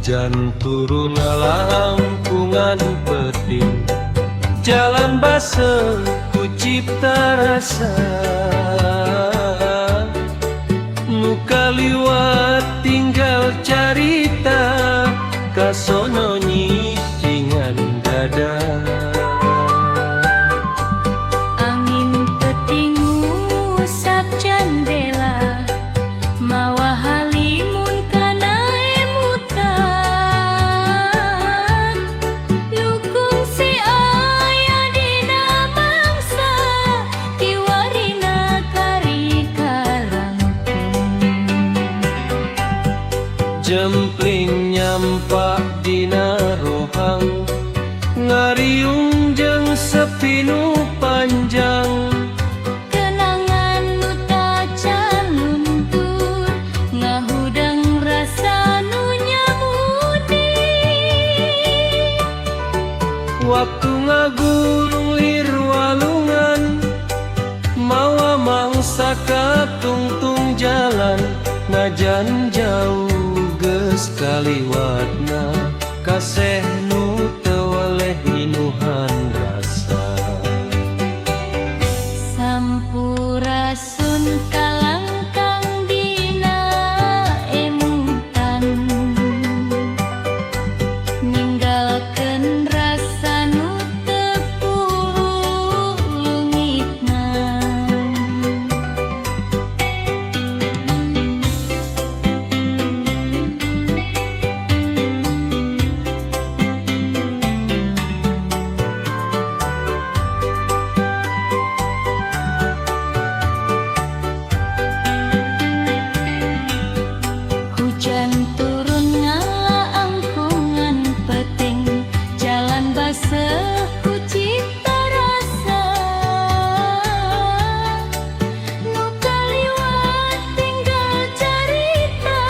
Hujan turun lampungan peting, jalan basah ku cipta rasa. Muka liwat tinggal carita, kasono nyisingan dada. Angin peting ngusap jendela, mawa halimun kana emutan. Lukung si aya dina mangsa, kiwarina kari kalangkung. Jempling nyampak dina rohang, ngariung jeung sepinu panjang. Kenangan nu tacan luntur, ngahudang rasa nu nyamuni. Waktu ngagulung lir walungan, mawa mangsa katungtung jalan. Najan jauh geus kaliwatna, kaseh nu teu weleh minuhan rasa. Sampurasun kalangkang dina emutan, ninggalkeun rasa nu teu pulungitna. Hujan turun ngalaangkungan peting, jalan basah ku cipta rasa. Nu kaliwat tinggal carita,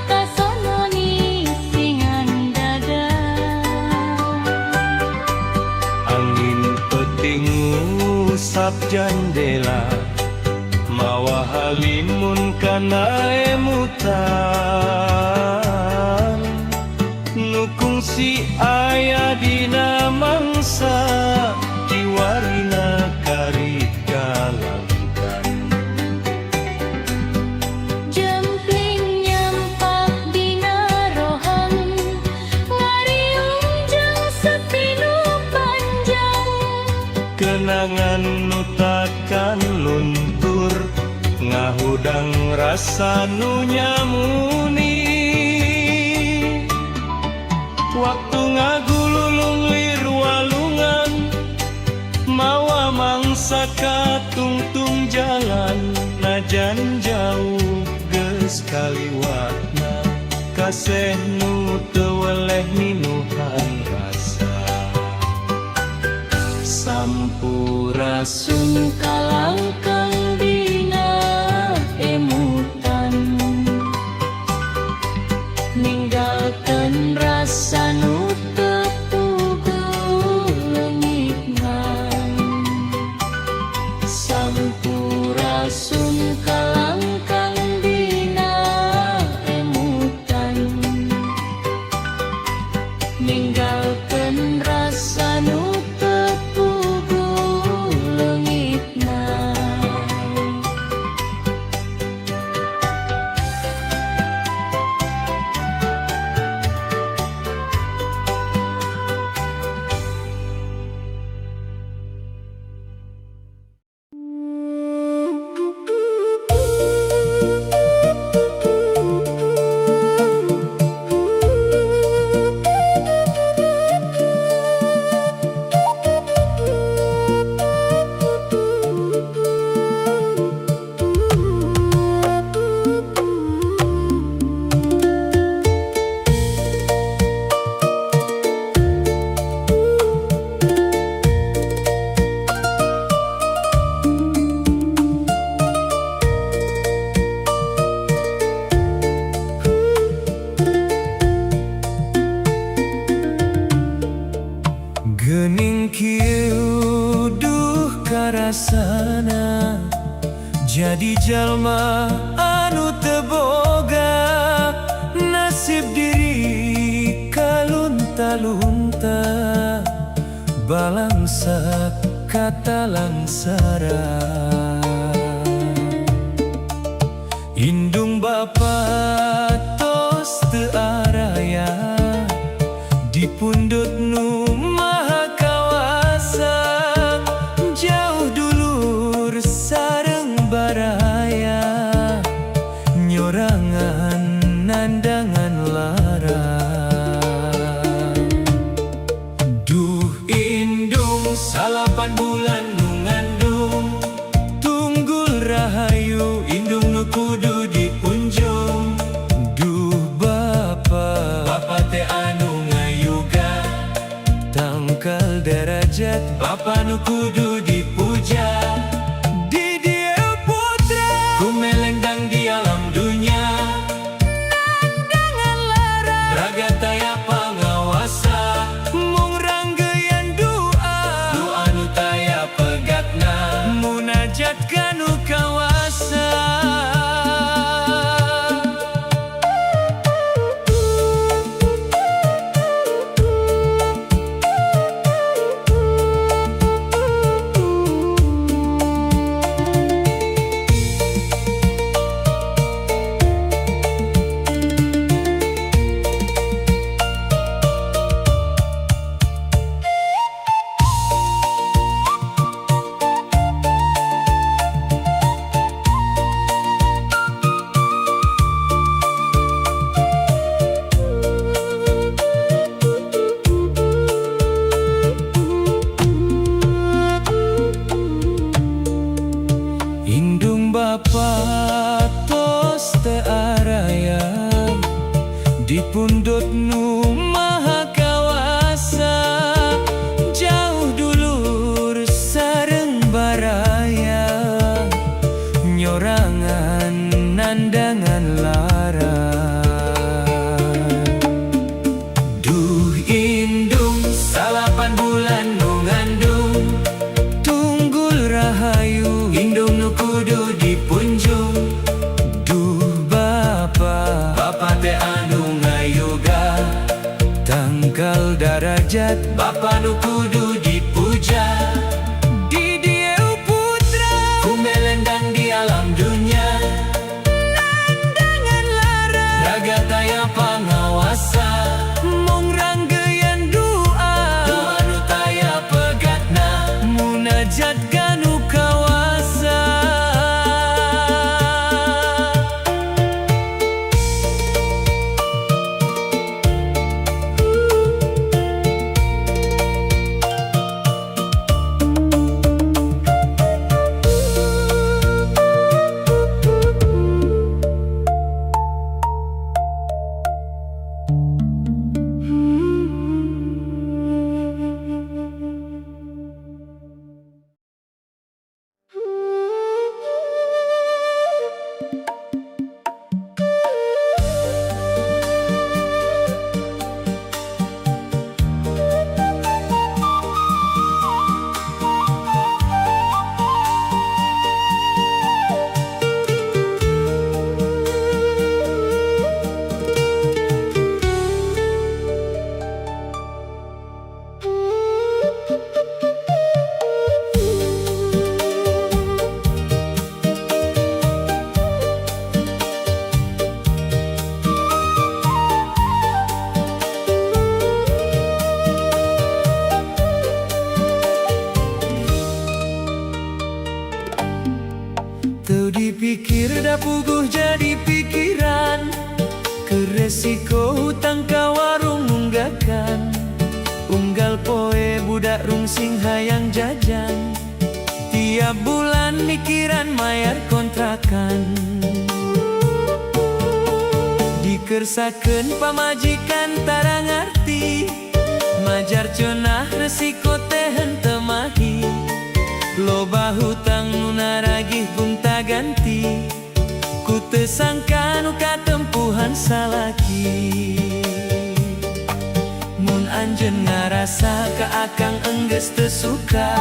kasono nisingan dada. Angin peting ngusap jendela, mawa halimun kana emutan. Nukung si aya dina mangsa, kiwarina kari kalangkan. Jempling nyampak dina rohang, ngariung jeung sepinu panjang. Kenangan nu takkan luntur, ngahudang rasa nu nyamuni. Waktu ngagululung lir walungan, mawa mangsa katungtung jalan. Najan jauh geus kaliwatna, kaseh nu teu weleh minuhan rasa. Sampurasun kalangkang dina emutan, ninggalkeun rasa nu teu pulungitna. Sampurasun kalangkang dina emutan, ninggalkeun rasa nu teu pulungitna. karasana jadi jalma anu teboga nasib diri kalunta-lunta balangsa kata langsara indung bapa tos teu araya di pundut nu maha kawasa jauh dulur sareng baraya nyorangan nandangan lara duh indung salapan bulan nu ngandung tunggul rahayu indung nu kudu dipunjung duh bapa teh anu ngayuga tangkal derajat bapa nu kudu dipuja di dieu putra kumelengdang di alam dunia nandangan lara raga taya pangawasa mung ranggeyan doa nu taya pegatna munajat kanu kawasa indung bapa tos teu araya di pundut nu maha kawasa jauh dulur sareng baraya nyorangan nandangan lara duh indung salapan bulan nu ngandung tunggul rahayu indung nu kudu dipunjung duh bapa teh anu ngayuga tangkal darajat bapa nu kudu dipuja di dieu putra kumelendang di alam dunia nandangan lara raga taya pangawasa mung ranggeyan doa nu taya pegatna munajat kanu kawasa teu dipikir da puguh jadi pikiran keresiko hutang ka warung munggakan unggal poe budak rungsing hayang jajan tiap bulan mikiran mayar kontrakan dikersakeun pamajikan tara ngarti majar cenah resiko teh henteu mahi loba hutang nu naragih gunta ganti ku teu sangka nu katempuhan salaki mun anjeun jen ngarasa ka akang enggeus teu suka.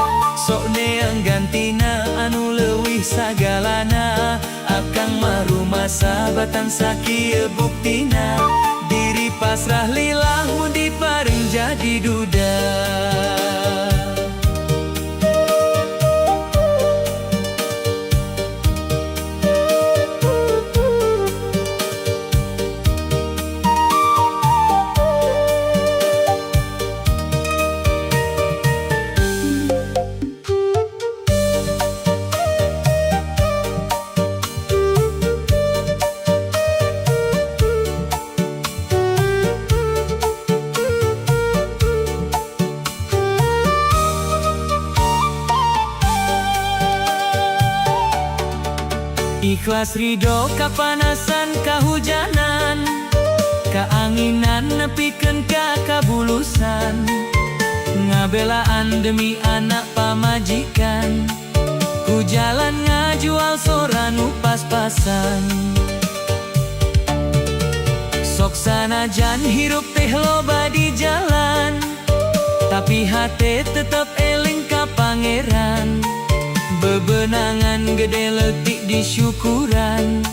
Sok neang gantina anu leuwih sagalana. Akang mah rumasa batan sakieu buktina. Diri pasrah lillah mun dipareng jadi duda. Ikhlas ridho kapanasan kahujanan, kaanginan nepikeun ka kabulusan. Ngabelaan demi anak pamajikan, ku jalan ngajual sora nu pas-pasan. Sok sanajan hirup teh loba di jalan, tapi hate tetep eling ka pangeran. Bebenangan gede letik di syukuran,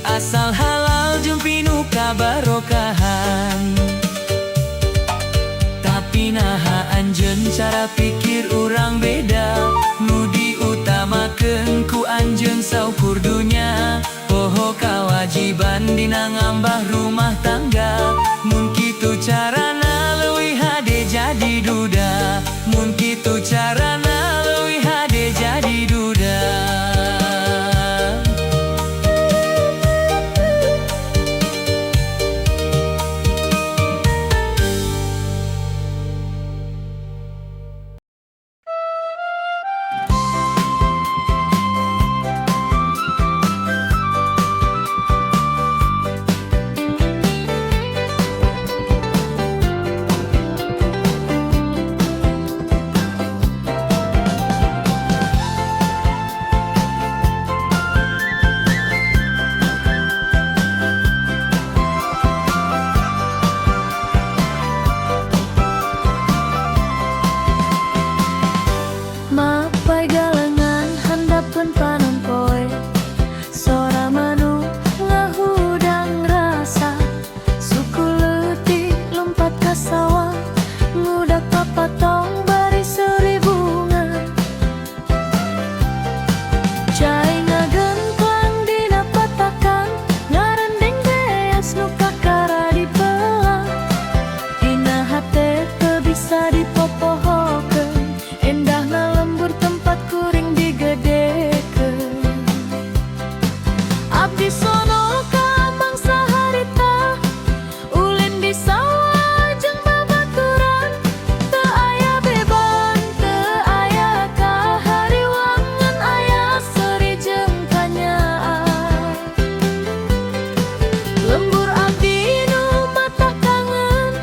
asal halal jeung pinu kabarokahan. Tapi naha anjeun cara pikir urang beda, nu diutamakeun ku anjeun saukur dunya. Poho kawajiban dina ngambah rumah tangga, mun kitu carana leuwih hade jadi duda. Mun kitu carana leuwih hade jadi duda. Mapai galengan handapkeun panon poe, sora manu ngahudang rasa. Suku leutik lompat ka sawah, ngudak papatong bari seuri bunga. Cai ngagengklang dina patakan, ngarendeng beas nu kakara dipelah. Dina hate teu bisa dipopohokeun, endah ngalembur tempat kuring digedekeun. Abdi sono ka mangsa harita, ulin di sawah jeung babaturan. Teu aya beban, teu aya kahariwangan, aya seuri jeung kanyaan. Lembur abdi nu matah kangen,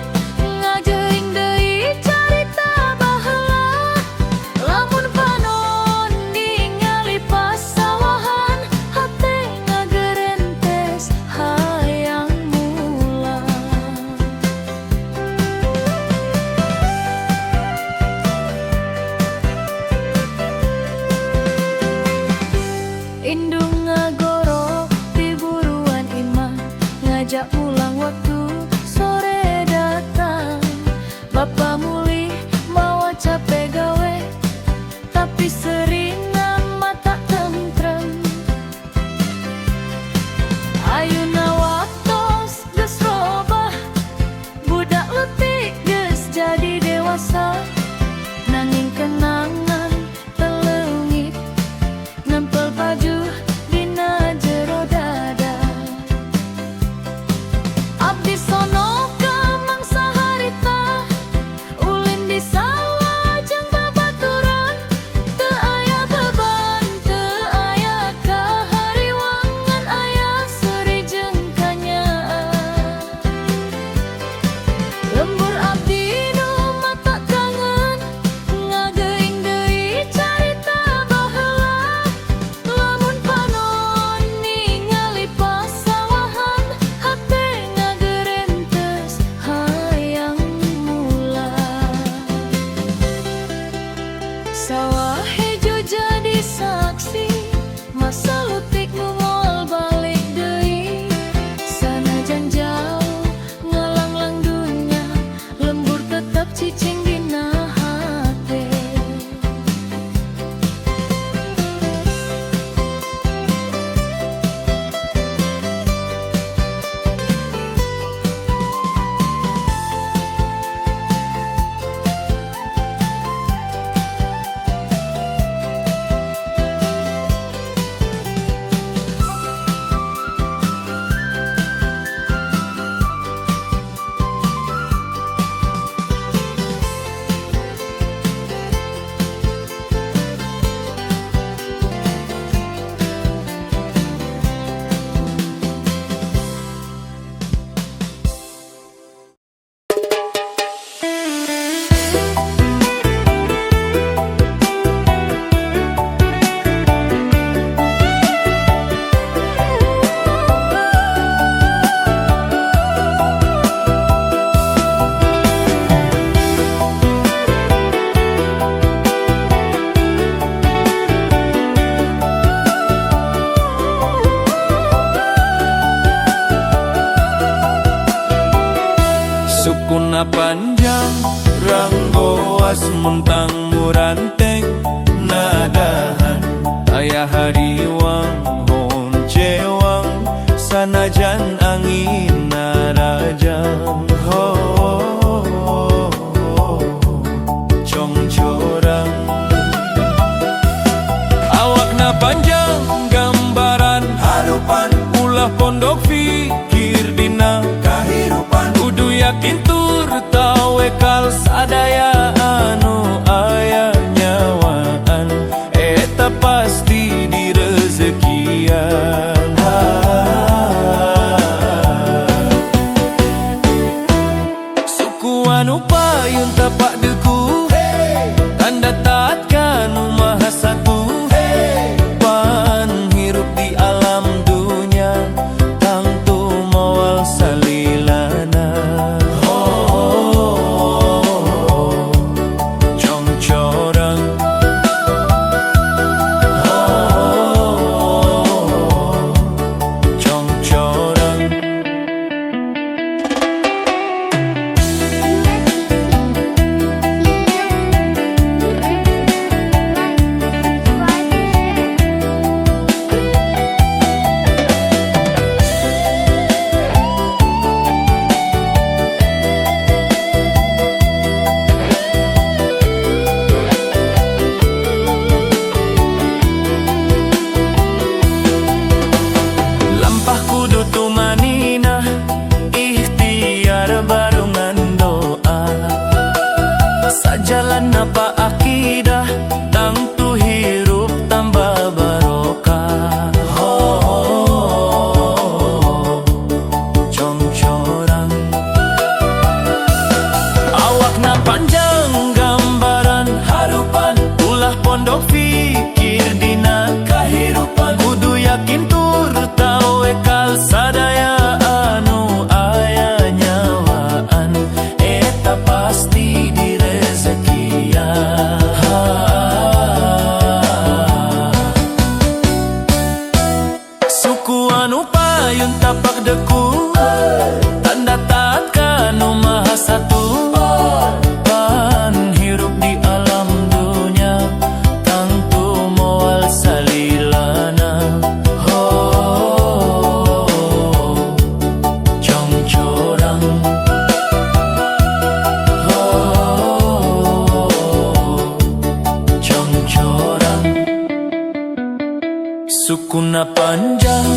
ngajeuing deui carita baheula. Lamun panon ningali pasawahan, hate ngagerentes hayang mulang. Indung ngagoro ti buruan imah, ngajak pulang waktu sore datang. Bapa mulih mawa capek gawe, tapi seringan mata tentrem. Ayeuna waktos geus robah, budak leutik geus jadi dewasa. Nanging kenangan teleungit, nempel baju dina jero dada. na panjang ranggoas muntang muranteng nadahan ayah hariwang hon cewang sanajan angin narajang ho cong corang awak na panjang gambaran harupan ulah pondok fikir dina kahirupan kudu yakin tur tawe kal sadaya anu aya nyawaan eta pasti di rezekian suku anu payun tapak deku tanda taat kanu maha satu pan hirup di alam dunia tangtu mawal salilana cong corang cong corang lampah kudu tumanina ikhtiar barungan doa sajalan apa akidah tangtu hirup tambah barokah cong corang awak na panjang gambaran harupan ulah pondok fikir dina kahirupan kudu yakin tur tawe kal sadaya anu aya nyawaan eta pasti di rezekian suku anu payun tapak deku tanda taat kanu maha satu pan hirup di alam dunia tangtu moal salilana ho cong corang ho cong corang sukuna panjang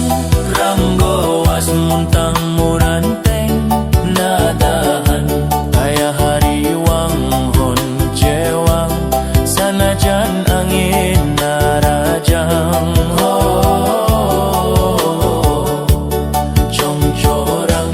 ranggoas muntang muranteng nadahan ayah hariwang hon cewang sanajan angin narajang ho cong corang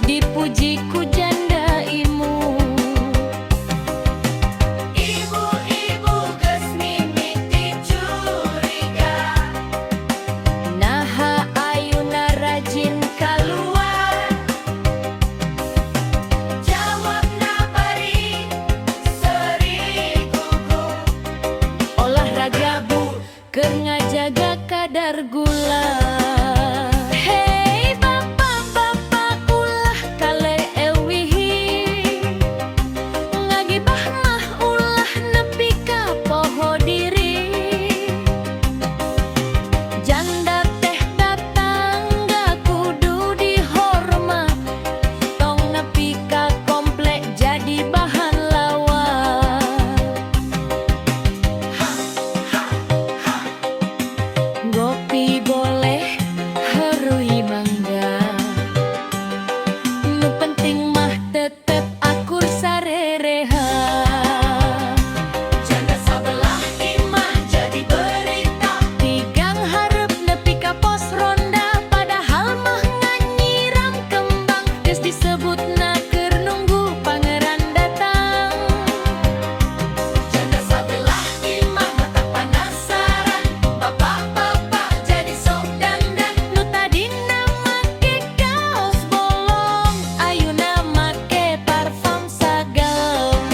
dipuji ku janda ilmu. Ibu-ibu geus mimiti curiga, Naha ayeuna rajin kaluar, jawabna bari seri gugur. olahraga bu keur ngajaga kadar gula. Hei bapak-bapak ulah kale ewihi, ngagibah mah ulah nepi ka poho diri. Janda teh tetangga kudu dihormat, tong nepi ka komplek jadi bahan lawak. Ngopi boleh, harui mangga, nu penting mah tetep akur sarereha. Janda sabelah imah jadi berita, Tigang hareup nepi ka pos ronda, padahal mah nganyiram kembang, geus disebutna keur nunggu pangeran datang. janda sabelah imah mata penasaran, bapak-bapak jadi sok dandan. Nu tadina make kaos bolong, ayeuna make parfum sagam.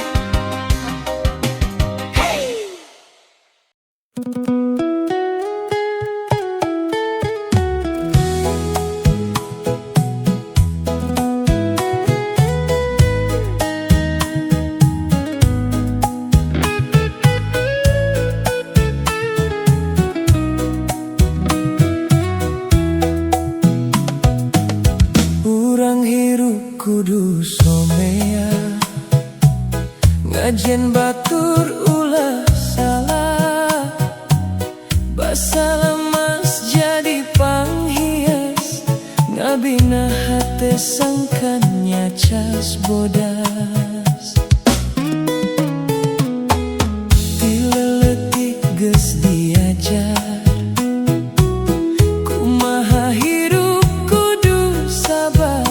Urang hirup kudu somea, ngajen batur ulah salah, basa lemas jadi panghias, ngabina hate sangkannya cas bodas. Tileletik geus diajar, kumaha hirup kudu sabar,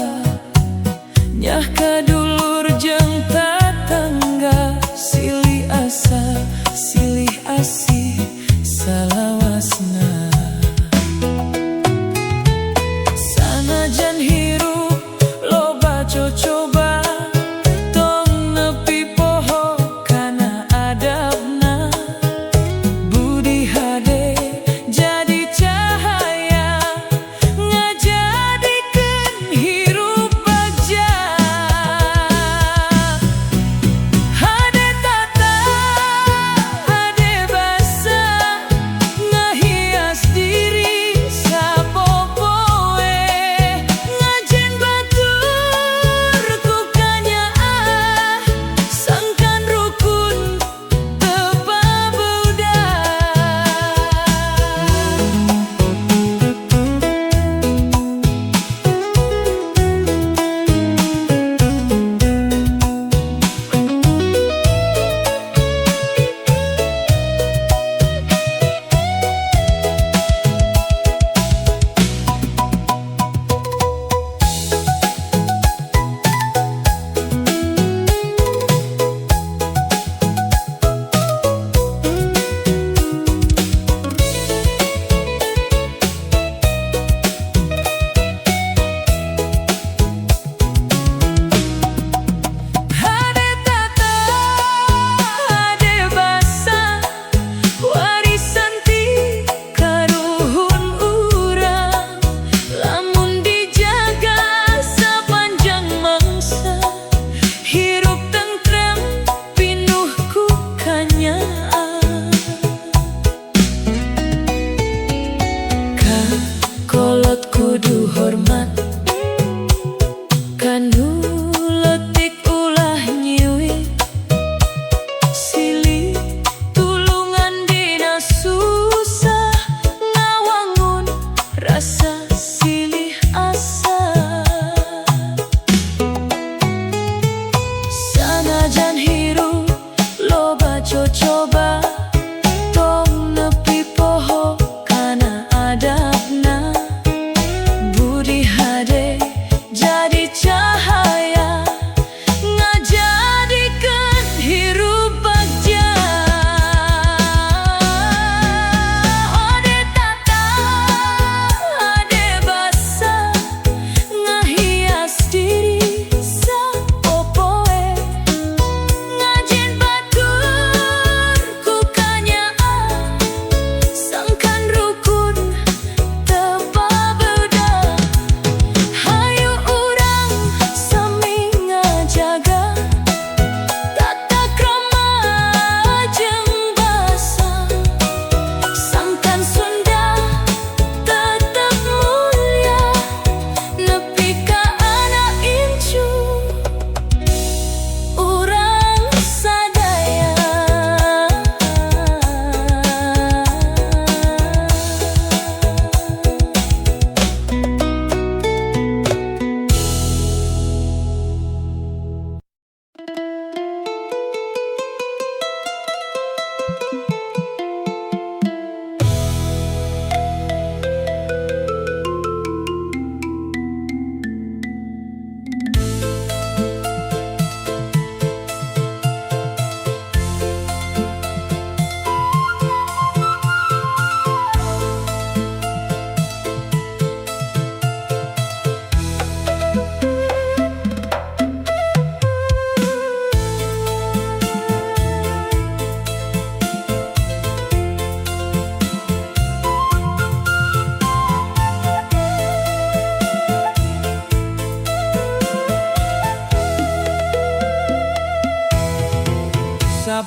nyah kadulur jeung tatangga, silih asa silih asih salawasna. Sanajan hirup loba cocoba, tong nepi poho kana adabna. Budi hade jadi cahaya, ngajadikeun hirup baja.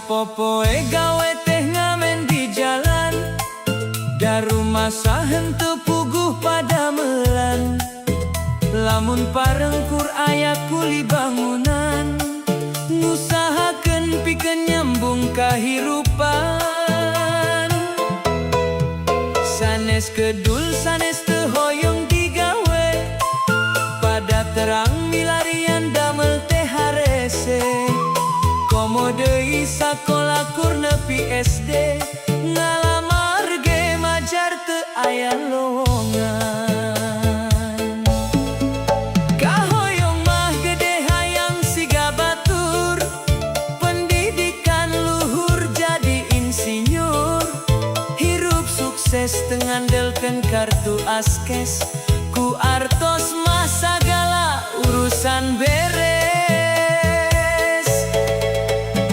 popoe gawe teh ngamen di jalan, daru masa henteu puguh pada melan. Lamun parengkur aya kuli bangunan, ngusahakeun pikeun nyambung kahirupan. Sanes kedul sanes teu hoyong digawe, pada terang milarian damel teh harese. Komo deui sakola kur nepi SD, ngalamar ge majar teu aya lowongan. Kahoyong mah gede hayang siga batur, pendidikan luhur jadi insinyur. Hirup sukses teu ngandelkeun kartu askes, ku artos mah sagala urusan beres.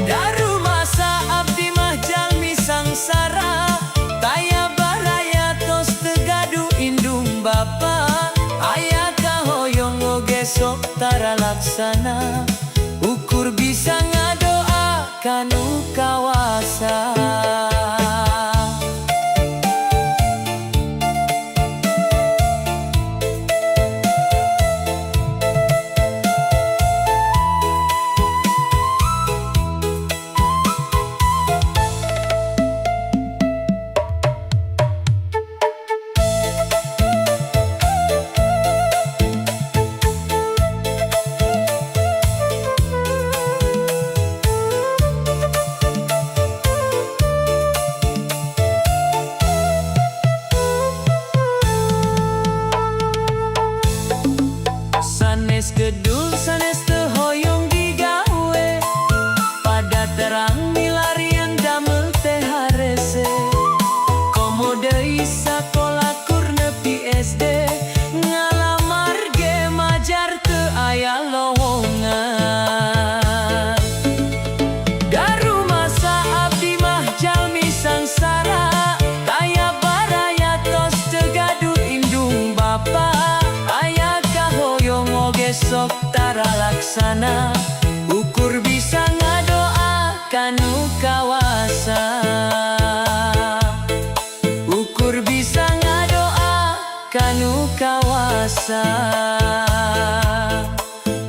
Daru masa abdi mah jalmi sangsara, taya baraya tos teu gaduh indung bapa. Aya kahoyong oge sok tara laksana, ukur bisa ngadoa kanu kawasa. Sanes gedul sanes teu hoyong digawe, pada terang milarian damel teh harese. Komo deui sakola kur nepi SD, ngalamar ge majar teu aya lowongan. Daru masa abdi mah jalmi sangsara, taya baraya tos teu gaduh indung bapa. Sok tara laksana, ukur bisa ngadoa kanu kawasa. Ukur bisa ngadoa kanu kawasa.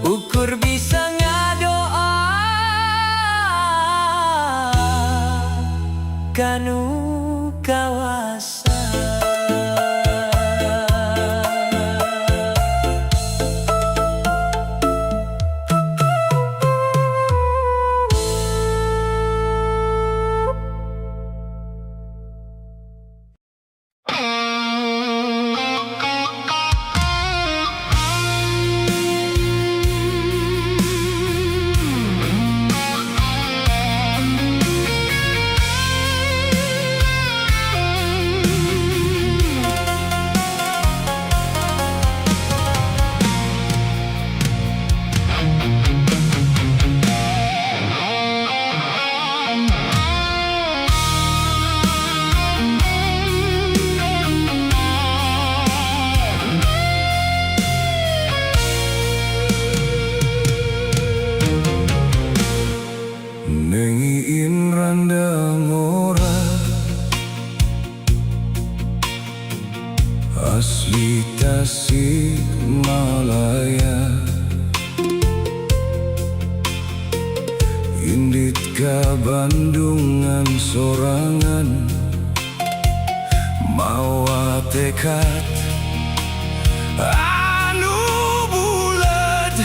Ukur bisa ngadoa kanu kawasa. Asli Tasikmalaya, indit ka Bandungan sorangan, mawa tekad anu bulat.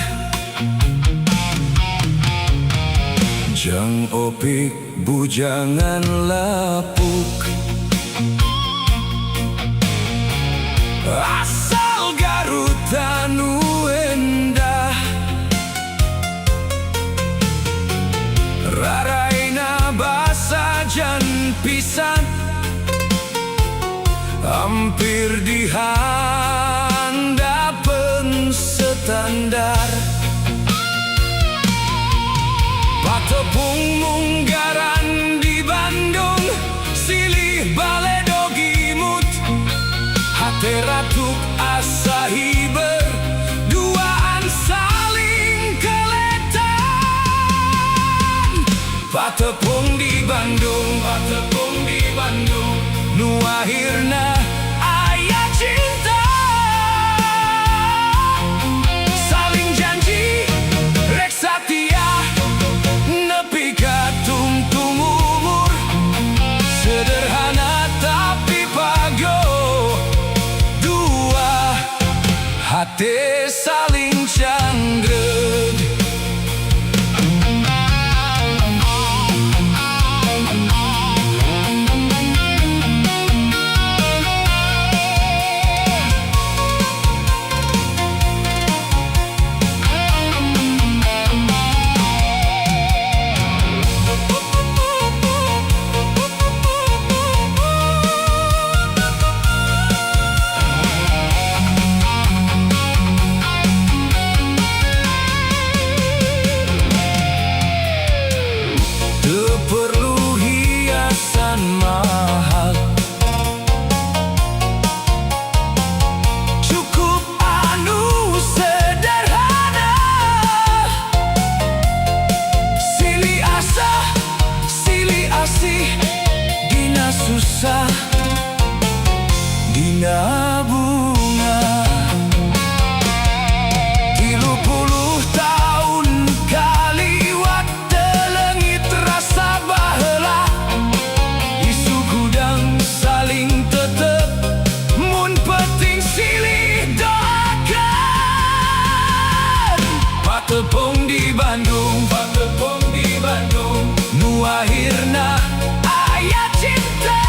Jang opik bujangan lapuk, asal Garut anu endah. Raraina basa jan pisan, hampir dihandapeun standar. Patepung munggaran di Bandung, silih baledo gimut, hate ratuk asa hiber, duaan saling keletan. Patepung Tepung di Bandung, Tepung di Bandung. Nu akhirna aya cinta,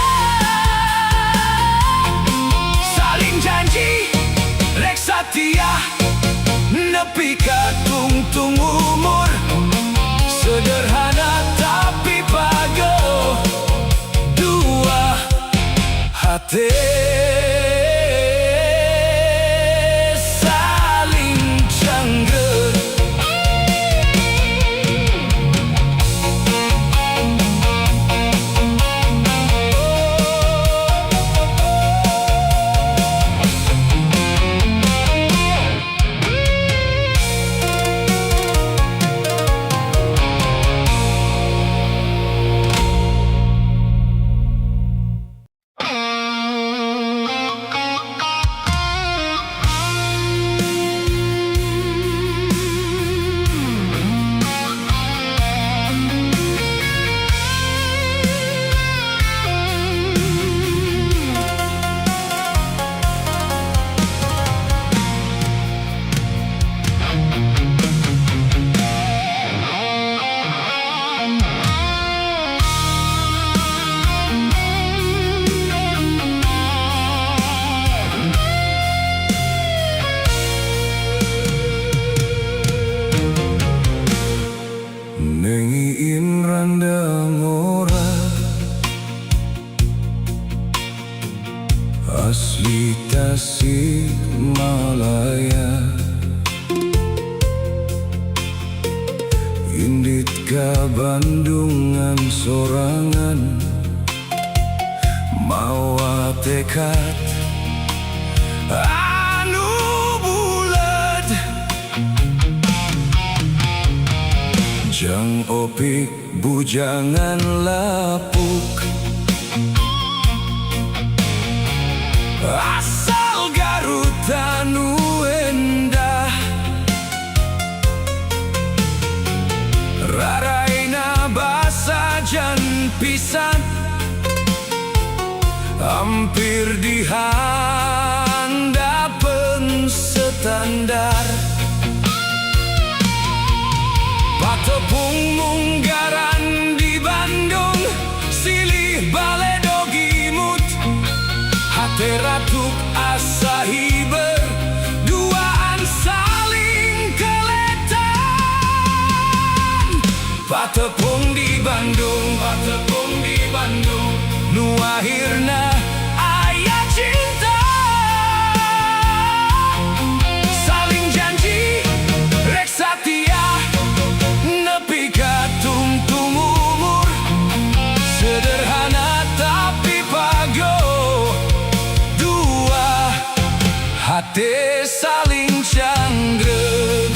saling janji rek satia, nepi ka tungtung umur. Sederhana tapi pago, dua hati saling canggut. Nengiin randang ora asli Tasik Malaya, indit ka Bandungan sorangan, mawa tekad anu bulat. Jang opik bujangan lapuk, asal Garut anu endah. Raraina basa jan pisan, hampir dihandapen standar. Patepung munggaran di Bandung, silih baledog imut, hate ratuk asa hiber, duaan saling keletan. Patepung di Bandung, Patepung di Bandung. Nu akhirna aya cinta, saling janji rek satia, nepi ka tungtung umur. Sederhana tapi pago, dua hati saling canggreg.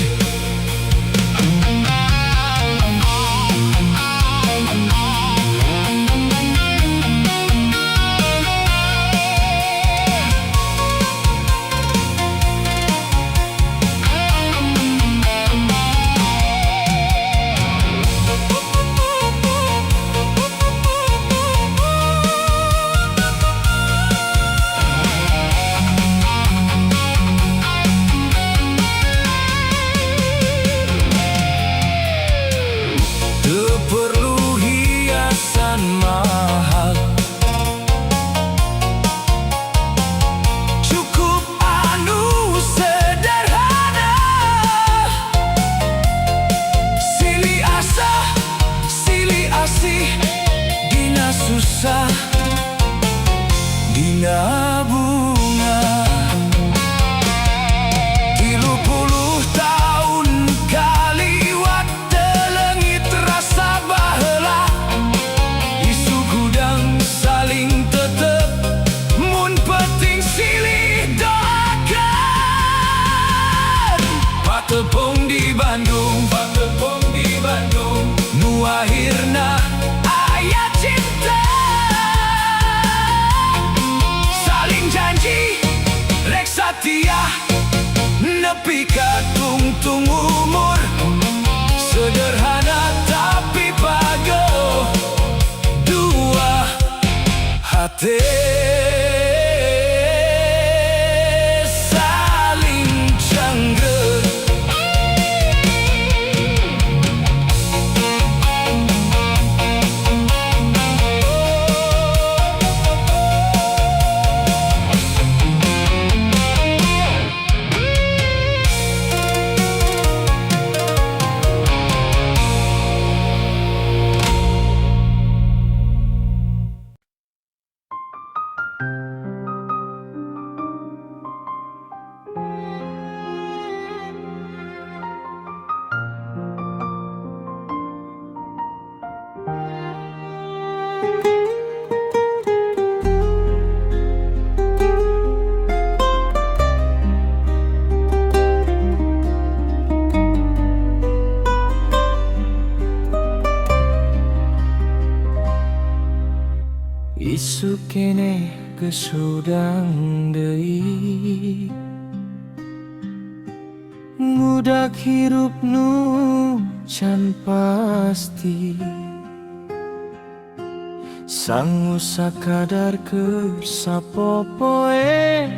Isuk kene kesudang deui ngudak hirup nu can pasti sangu sakadar keur sapopoe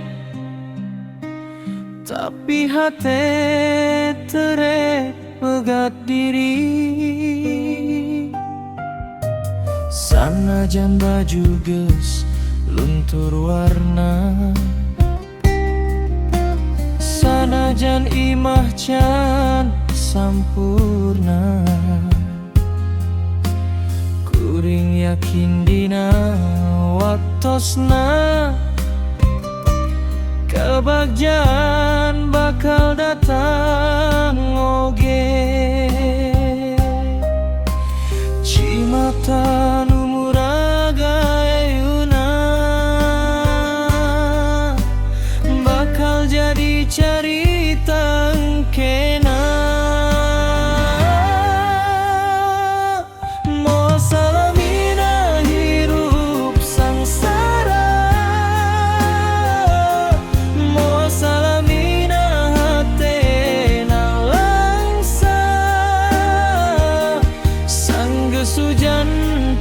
tapi hate tere pegat diri sanajan baju geus luntur warna sanajan imah can sampurna kuring yakin dina waktosna kebagjaan bakal datang oge cimata nu muraga ayeuna bakal jadi carita engkena moal salamina hirup sangsara moal salamina hatena langsa sanggeus hujan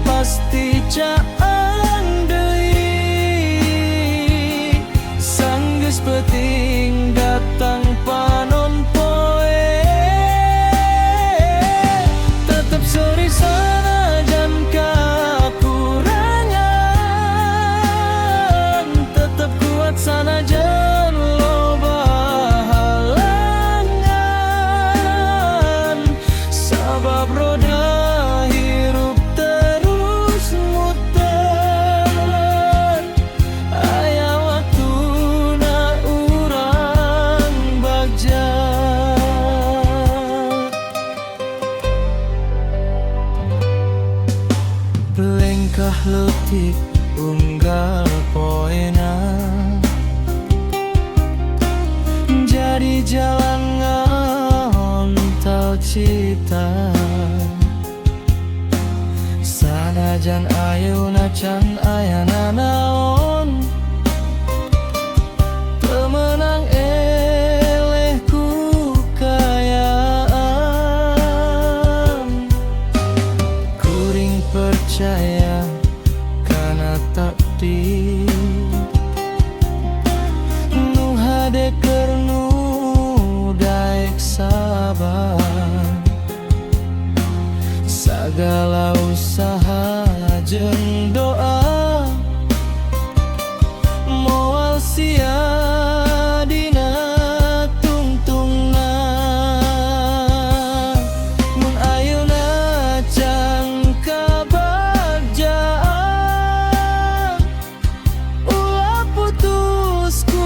pasti caang deui sanggeus peuting datang panon poe tetep seri sanajan kakurangan tetep kuat sanajan loba halangan sabab roda hirup terus muter aya waktuna urang bagja lengkah leutik unggal poena jadi jalan ngontal cita sanajan ayeuna can aya nanaon teu meunang eleh ku kayaan kuring percaya kana takdir nu hade keur nu daek sabar sagala usaha jeung doa moal sia dina tungtungna mun ayeuna can kabagjaan ulah putus ku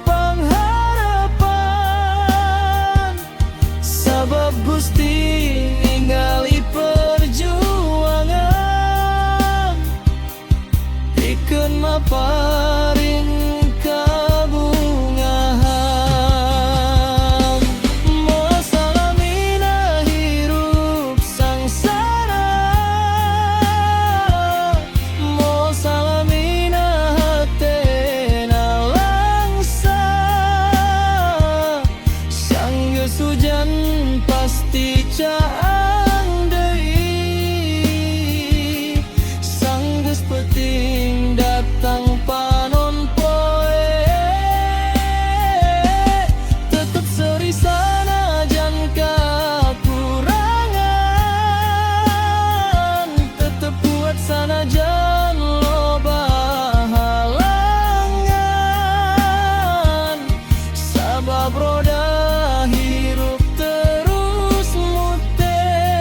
pangharapan sabab Gusti ningali perjuangan pikeun maparing kabungahan moal salamina hirup sangsara moal salamina hatena langsa sanggeus hujan pasti caang deui sanggeus peuting datang panon poe tetep seri sanajan kakurangan tetep kuat sanajan loba halangan sabab roda hirup terus muter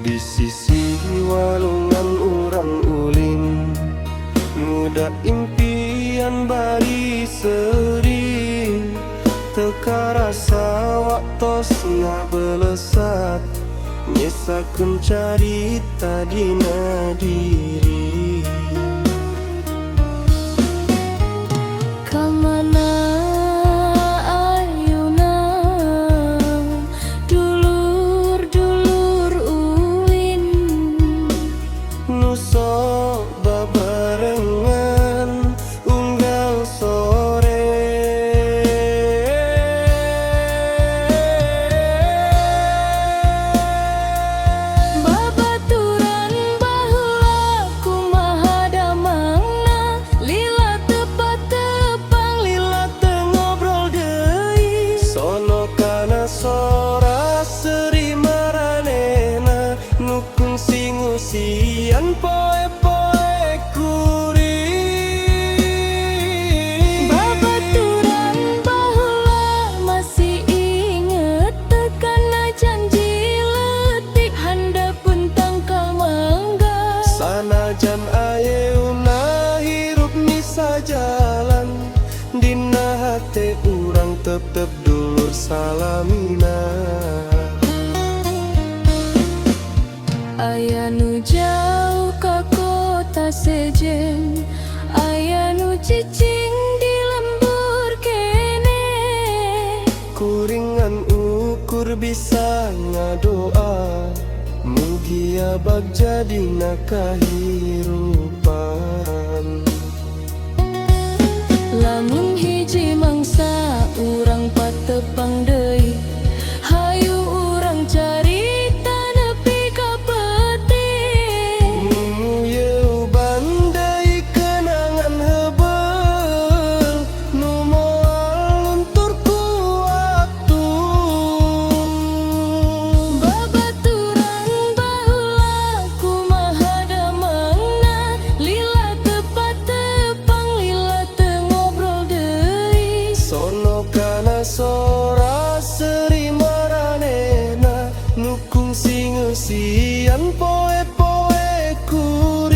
di sisi walungan urang ulin, muda impian bari seri, teka rasa waktos ngabelesat, nyesakeun carita dina diri. Kamana ayeuna dulur-dulur ulin, Nu sok babarengan unggal sore, babaturan baheula kumaha damangna, lila tepat-tepang lila teu ngobrol deui, sono kana sora seri maranehna, nu kungsi ngusian poe-poe kuring. babaturan baheula masih inget tekana janji leutik handapun tangkal mangga. Sanajan ayeuna hirup misa jalan, dina hate urang tetep dulur salamina. Aya nu jauh ka kota sejen, aya nu cicing di lembur kene. Kuringan ukur bisa ngadoa, mugi abag jadina kahirupan. Lamun hiji mangsa urang patepang deui, hayu urang carita nepi ka peuting. Yeu bandai kenangan heubeul, nu moal luntur ku waktu. Babaturan baheula kumaha damangna, lila tepat-tepang lila teu ngobrol deui. Sono kana sora seri maranehna, nu kungsi ngeusian poe-poe kuring.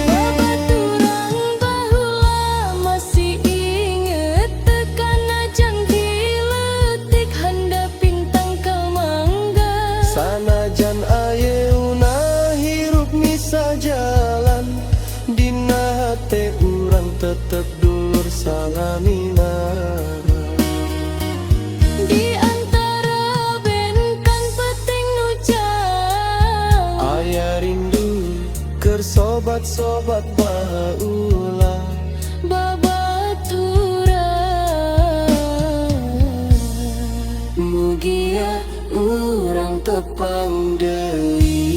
Babaturan baheula masih inget tekana janji leutik handapin tangkal mangga. Sanajan ayeuna hirup misa jalan, dina hate urang tetep dulur salamina. Di antara bentang peting nu jauh, Aya rindu keur sobat-sobat baheula, babaturan mugia urang tepang deui.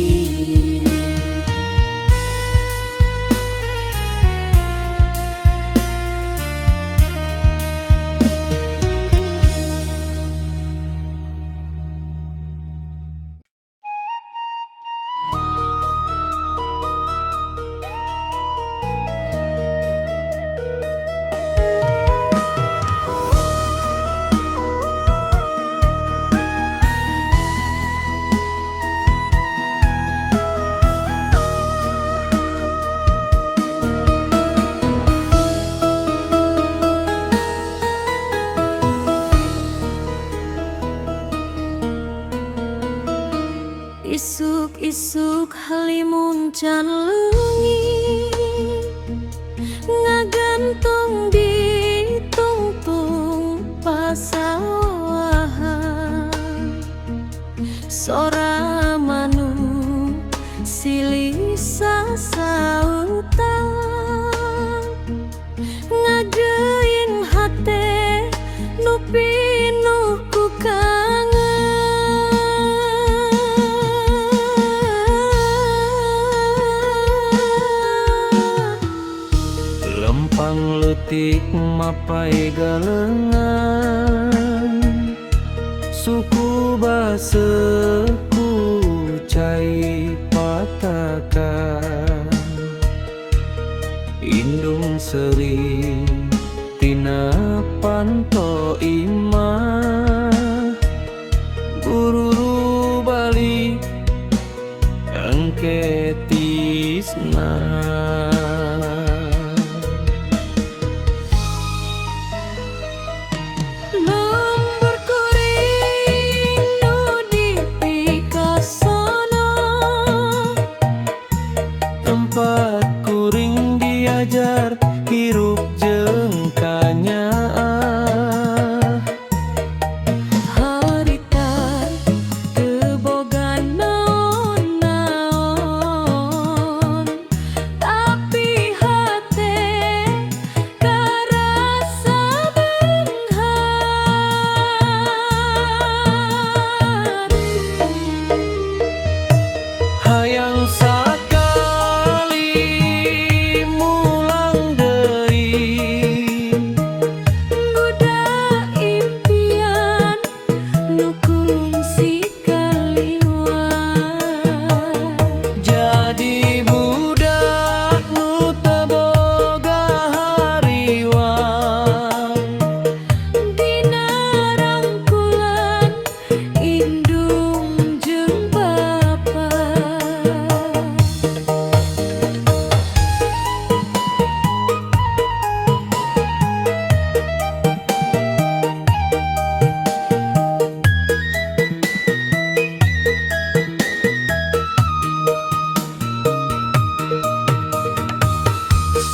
Isuk-isuk halimun can leungi, ngagantung di tungtung pasawahan. Sora manuk silih sasautan, ngagein hate nu pinuh ku kangen. Lempang leutik mapai galengan, suku baseku cai patakan, indung seri tina panto imah, bururu Lembur kuring nu dipikasono, Tempat kuring diajar hirup jeung kanyaan. harita teu boga naon-naon, tapi hate karasa beunghan. Hayang sakali mulang deui, Budak impian nu kungsi kaliwat. jadi budak nu teu boga hariwang. Dina rangkulan indung jeung bapa.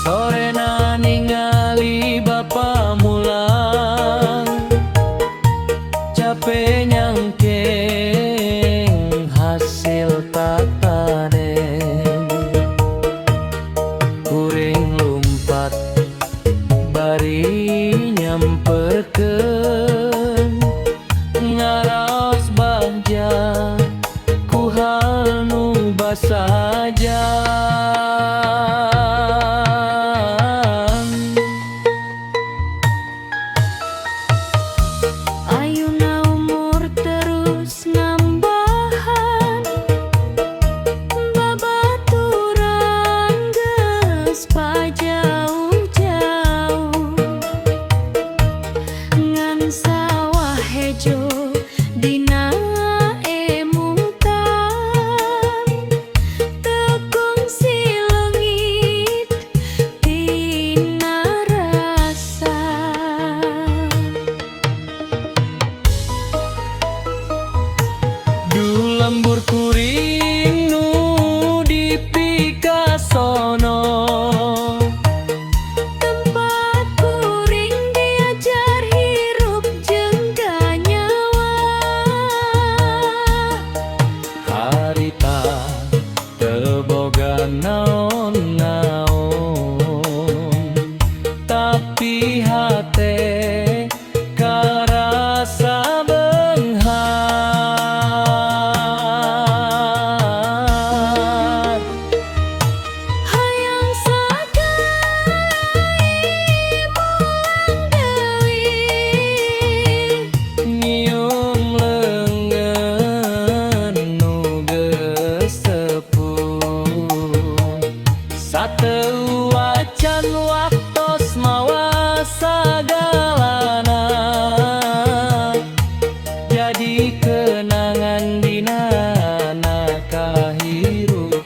Sorena ningali bapa mulang, capek nyangkeng hasil tatanen. Kuring lumpat bari nyamperkeun, ngaraos bagja ku hal nu basajan. Ayeuna umur terus nambahan, babaturan geus pajauh-jauh. Ngan sawah hejo dina emutan, teu kungsi leungit tina rasa. Du lembur kuring nu dipikasono, Tempat kuring diajar hirup jeung kanyawa. harita teu boga naon-naon, tapi hate karasa beunghan. Hayang sakali mulang deui, Nyium leungeun nu geus sepuh, sateu acan waktos mawa sagalana, jadi kenangan dina kahirupan.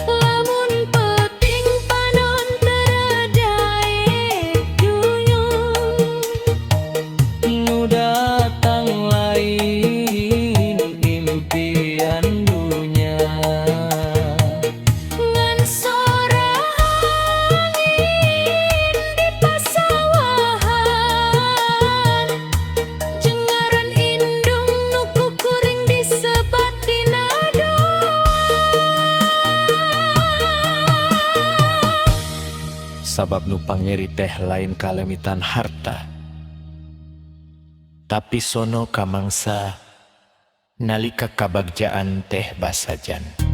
lamun peuting panon teu daek duyung. Nu datang lain impian dunya, Ngan sora angin di pasawahan, cengaran indung nu kukuring disebat dina sabab nu pangeri teh lain kalemitan harta, tapi sono kamangsa nalika kabagjaan teh basajan.